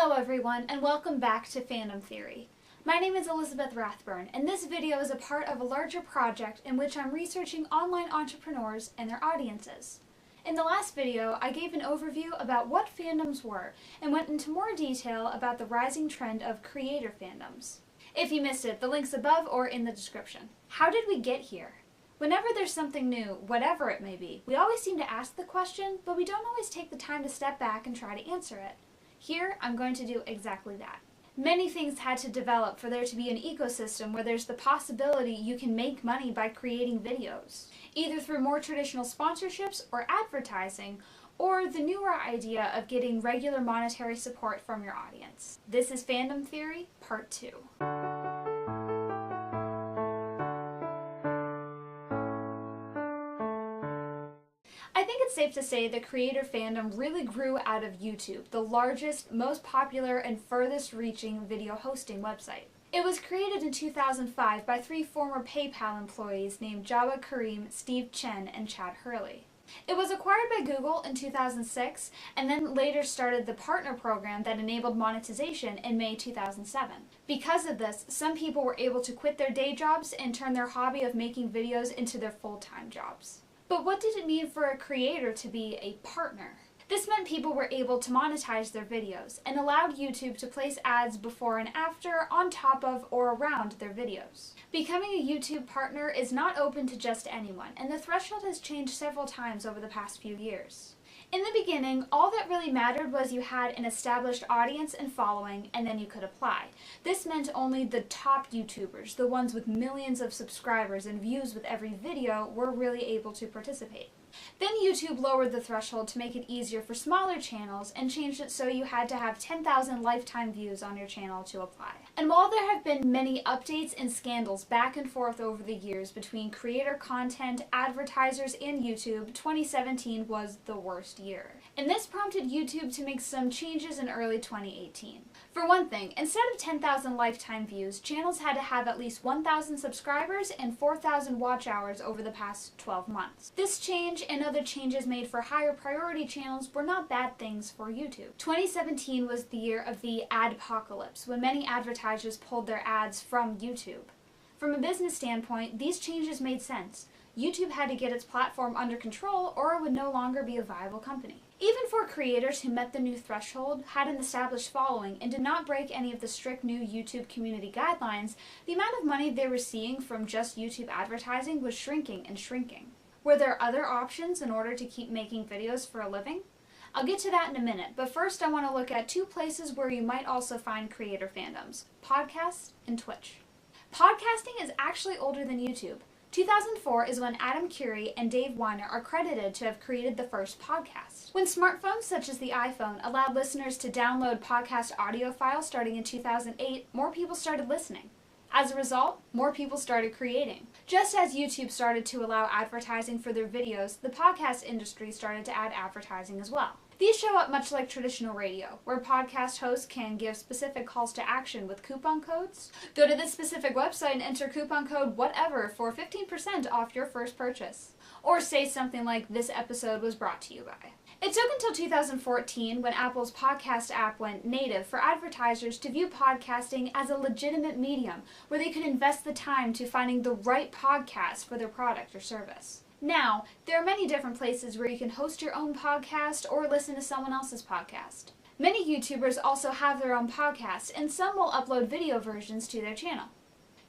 Hello everyone, and welcome back to Fandom Theory. My name is Elizabeth Rathburn, and this video is a part of a larger project in which I'm researching online entrepreneurs and their audiences. In the last video, I gave an overview about what fandoms were, and went into more detail about the rising trend of creator fandoms. If you missed it, the link's above or in the description. How did we get here? Whenever there's something new, whatever it may be, we always seem to ask the question, but we don't always take the time to step back and try to answer it. Here, I'm going to do exactly that. Many things had to develop for there to be an ecosystem where there's the possibility you can make money by creating videos, either through more traditional sponsorships or advertising, or the newer idea of getting regular monetary support from your audience. This is Fandom Theory, Part 2. I think it's safe to say that creator fandom really grew out of YouTube, the largest, most popular, and furthest reaching video hosting website. It was created in 2005 by three former PayPal employees named Jabba Kareem, Steve Chen, and Chad Hurley. It was acquired by Google in 2006, and then later started the partner program that enabled monetization in May 2007. Because of this, some people were able to quit their day jobs and turn their hobby of making videos into their full-time jobs. But what did it mean for a creator to be a partner? This meant people were able to monetize their videos and allowed YouTube to place ads before and after, on top of, or around their videos. Becoming a YouTube partner is not open to just anyone, and the threshold has changed several times over the past few years. In the beginning, all that really mattered was you had an established audience and following, and then you could apply. This meant only the top YouTubers, the ones with millions of subscribers and views with every video, were really able to participate. Then YouTube lowered the threshold to make it easier for smaller channels and changed it so you had to have 10,000 lifetime views on your channel to apply. And while there have been many updates and scandals back and forth over the years between creator content, advertisers, and YouTube, 2017 was the worst year. And this prompted YouTube to make some changes in early 2018. For one thing, instead of 10,000 lifetime views, channels had to have at least 1,000 subscribers and 4,000 watch hours over the past 12 months. This change and other changes made for higher priority channels were not bad things for YouTube. 2017 was the year of the adpocalypse, when many advertisers pulled their ads from YouTube. From a business standpoint, these changes made sense. YouTube had to get its platform under control or it would no longer be a viable company. Even for creators who met the new threshold, had an established following, and did not break any of the strict new YouTube community guidelines, the amount of money they were seeing from just YouTube advertising was shrinking and shrinking. Were there other options in order to keep making videos for a living? I'll get to that in a minute, but first I want to look at two places where you might also find creator fandoms: podcasts and Twitch. Podcasting is actually older than YouTube. 2004 is when Adam Curry and Dave Weiner are credited to have created the first podcast. When smartphones such as the iPhone allowed listeners to download podcast audio files starting in 2008, more people started listening. As a result, more people started creating. Just as YouTube started to allow advertising for their videos, the podcast industry started to add advertising as well. These show up much like traditional radio, where podcast hosts can give specific calls to action with coupon codes. Go to this specific website and enter coupon code whatever for 15% off your first purchase. Or say something like, "This episode was brought to you by." It took until 2014, when Apple's podcast app went native, for advertisers to view podcasting as a legitimate medium where they could invest the time to finding the right podcast for their product or service. Now, there are many different places where you can host your own podcast or listen to someone else's podcast. Many YouTubers also have their own podcasts, and some will upload video versions to their channel.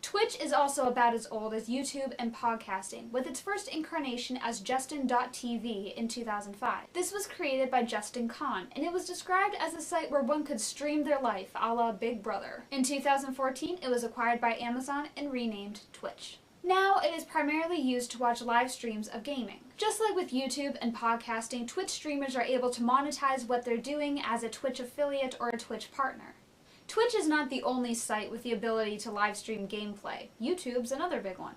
Twitch is also about as old as YouTube and podcasting, with its first incarnation as Justin.tv in 2005. This was created by Justin Kahn, and it was described as a site where one could stream their life, a la Big Brother. In 2014, it was acquired by Amazon and renamed Twitch. Now, it is primarily used to watch live streams of gaming. Just like with YouTube and podcasting, Twitch streamers are able to monetize what they're doing as a Twitch affiliate or a Twitch partner. Twitch is not the only site with the ability to live stream gameplay. YouTube's another big one.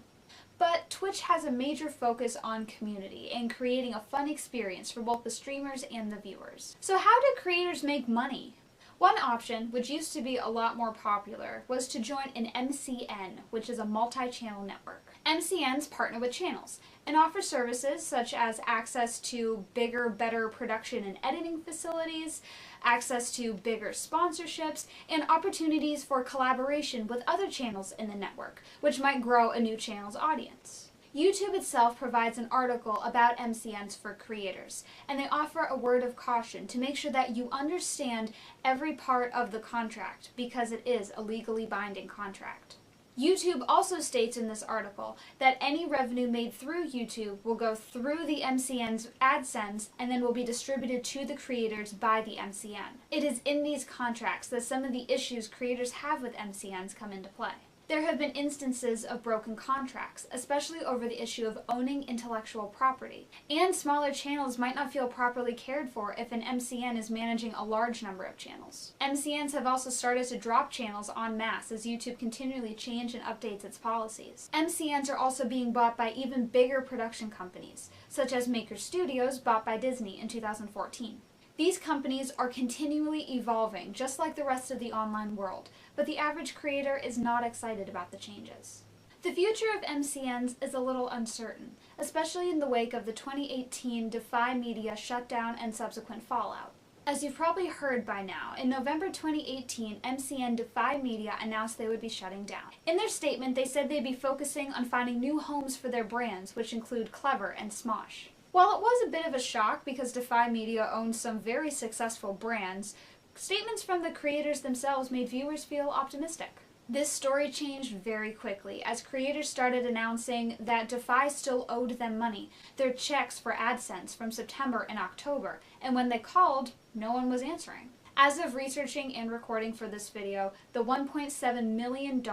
But Twitch has a major focus on community and creating a fun experience for both the streamers and the viewers. So how do creators make money? One option, which used to be a lot more popular, was to join an MCN, which is a multi-channel network. MCNs partner with channels and offer services such as access to bigger, better production and editing facilities, access to bigger sponsorships, and opportunities for collaboration with other channels in the network, which might grow a new channel's audience. YouTube itself provides an article about MCNs for creators, and they offer a word of caution to make sure that you understand every part of the contract, because it is a legally binding contract. YouTube also states in this article that any revenue made through YouTube will go through the MCN's AdSense and then will be distributed to the creators by the MCN. It is in these contracts that some of the issues creators have with MCNs come into play. There have been instances of broken contracts, especially over the issue of owning intellectual property, and smaller channels might not feel properly cared for if an MCN is managing a large number of channels. MCNs have also started to drop channels en masse as YouTube continually changes and updates its policies. MCNs are also being bought by even bigger production companies, such as Maker Studios, bought by Disney in 2014. These companies are continually evolving, just like the rest of the online world, but the average creator is not excited about the changes. The future of MCNs is a little uncertain, especially in the wake of the 2018 Defy Media shutdown and subsequent fallout. As you've probably heard by now, in November 2018, MCN Defy Media announced they would be shutting down. In their statement, they said they'd be focusing on finding new homes for their brands, which include Clever and Smosh. While it was a bit of a shock because Defy Media owns some very successful brands, statements from the creators themselves made viewers feel optimistic. This story changed very quickly as creators started announcing that Defy still owed them money, their checks for AdSense from September and October, and when they called, no one was answering. As of researching and recording for this video, the $1.7 million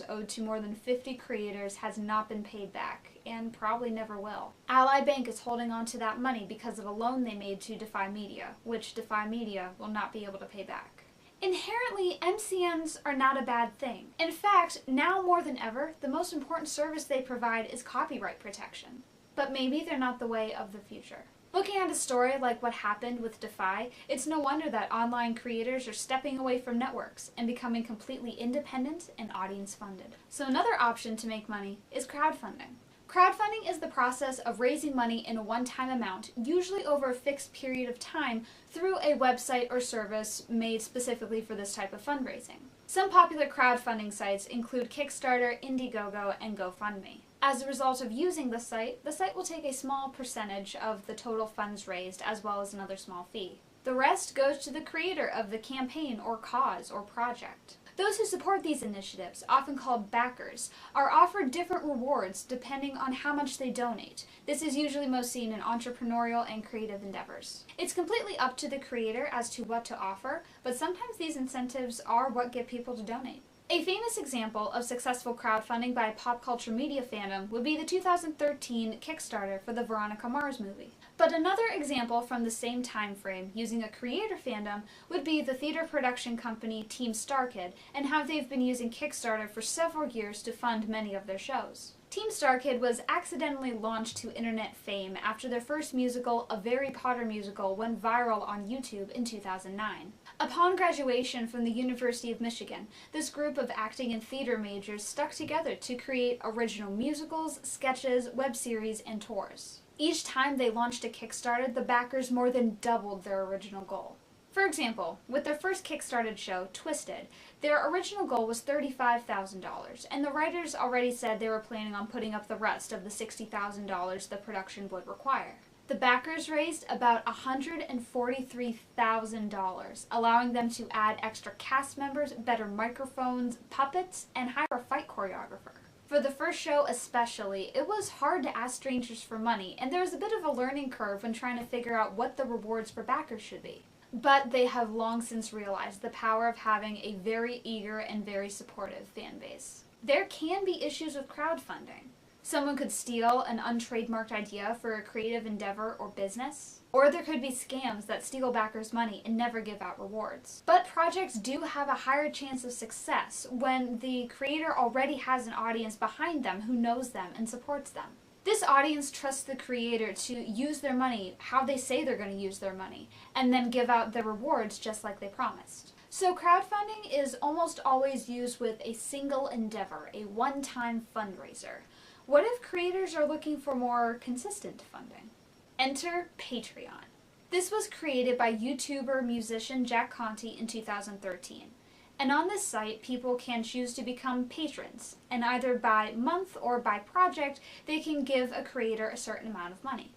owed to more than 50 creators has not been paid back, and probably never will. Ally Bank is holding on to that money because of a loan they made to Defy Media, which Defy Media will not be able to pay back. Inherently, MCNs are not a bad thing. In fact, now more than ever, the most important service they provide is copyright protection. But maybe they're not the way of the future. Looking at a story like what happened with Defy, it's no wonder that online creators are stepping away from networks and becoming completely independent and audience-funded. So another option to make money is crowdfunding. Crowdfunding is the process of raising money in a one-time amount, usually over a fixed period of time, through a website or service made specifically for this type of fundraising. Some popular crowdfunding sites include Kickstarter, Indiegogo, and GoFundMe. As a result of using the site will take a small percentage of the total funds raised, as well as another small fee. The rest goes to the creator of the campaign or cause or project. Those who support these initiatives, often called backers, are offered different rewards depending on how much they donate. This is usually most seen in entrepreneurial and creative endeavors. It's completely up to the creator as to what to offer, but sometimes these incentives are what get people to donate. A famous example of successful crowdfunding by pop culture media fandom would be the 2013 Kickstarter for the Veronica Mars movie. But another example from the same time frame using a creator fandom would be the theater production company Team StarKid and how they've been using Kickstarter for several years to fund many of their shows. Team StarKid was accidentally launched to internet fame after their first musical, A Harry Potter Musical, went viral on YouTube in 2009. Upon graduation from the University of Michigan, this group of acting and theater majors stuck together to create original musicals, sketches, web series, and tours. Each time they launched a Kickstarter, the backers more than doubled their original goal. For example, with their first Kickstarted show, Twisted, their original goal was $35,000, and the writers already said they were planning on putting up the rest of the $60,000 the production would require. The backers raised about $143,000, allowing them to add extra cast members, better microphones, puppets, and hire a fight choreographer. For the first show especially, it was hard to ask strangers for money, and there was a bit of a learning curve when trying to figure out what the rewards for backers should be. But they have long since realized the power of having a very eager and very supportive fan base. There can be issues with crowdfunding. Someone could steal an untrademarked idea for a creative endeavor or business, or there could be scams that steal backers' money and never give out rewards. But projects do have a higher chance of success when the creator already has an audience behind them who knows them and supports them. This audience trusts the creator to use their money how they say they're going to use their money, and then give out the rewards just like they promised. So crowdfunding is almost always used with a single endeavor, a one-time fundraiser. What if creators are looking for more consistent funding? Enter Patreon. This was created by YouTuber musician Jack Conte in 2013. And on this site, people can choose to become patrons, and either by month or by project, they can give a creator a certain amount of money.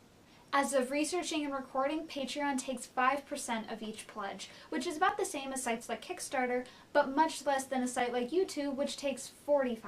As of researching and recording, Patreon takes 5% of each pledge, which is about the same as sites like Kickstarter, but much less than a site like YouTube, which takes 45%.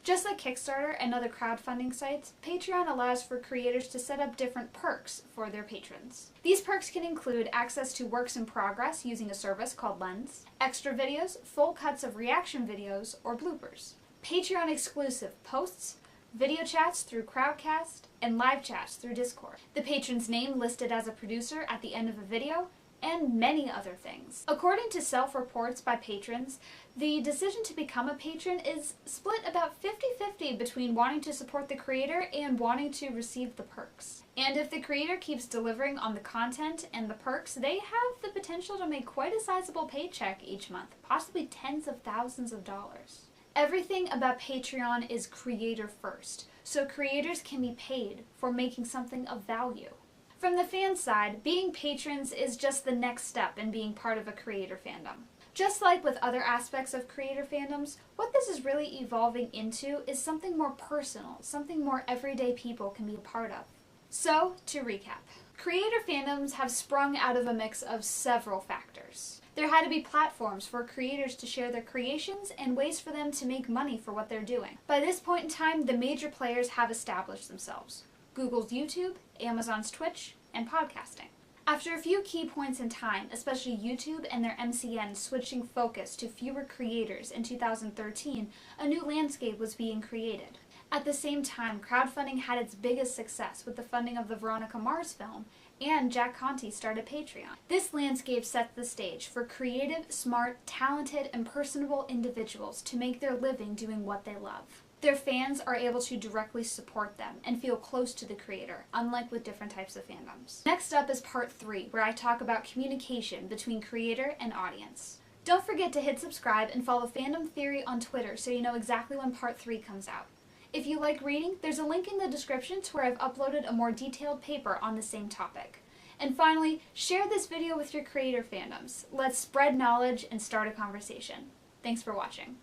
Just like Kickstarter and other crowdfunding sites, Patreon allows for creators to set up different perks for their patrons. These perks can include access to works in progress using a service called Lens, extra videos, full cuts of reaction videos, or bloopers, Patreon exclusive posts, video chats through Crowdcast, and live chats through Discord, the patron's name listed as a producer at the end of a video, and many other things. According to self-reports by patrons, the decision to become a patron is split about 50-50 between wanting to support the creator and wanting to receive the perks. And if the creator keeps delivering on the content and the perks, they have the potential to make quite a sizable paycheck each month, possibly tens of thousands of dollars. Everything about Patreon is creator first, so creators can be paid for making something of value. From the fan side, being patrons is just the next step in being part of a creator fandom. Just like with other aspects of creator fandoms, what this is really evolving into is something more personal, something more everyday people can be a part of. So, to recap, creator fandoms have sprung out of a mix of several factors. There had to be platforms for creators to share their creations and ways for them to make money for what they're doing. By this point in time, the major players have established themselves: Google's YouTube, Amazon's Twitch, and podcasting. After a few key points in time, especially YouTube and their MCN switching focus to fewer creators in 2013, a new landscape was being created. At the same time, crowdfunding had its biggest success with the funding of the Veronica Mars film, and Jack Conte started Patreon. This landscape sets the stage for creative, smart, talented, and personable individuals to make their living doing what they love. Their fans are able to directly support them and feel close to the creator, unlike with different types of fandoms. Next up is part 3, where I talk about communication between creator and audience. Don't forget to hit subscribe and follow Fandom Theory on Twitter so you know exactly when part 3 comes out. If you like reading, there's a link in the description to where I've uploaded a more detailed paper on the same topic. And finally, share this video with your creator fandoms. Let's spread knowledge and start a conversation. Thanks for watching.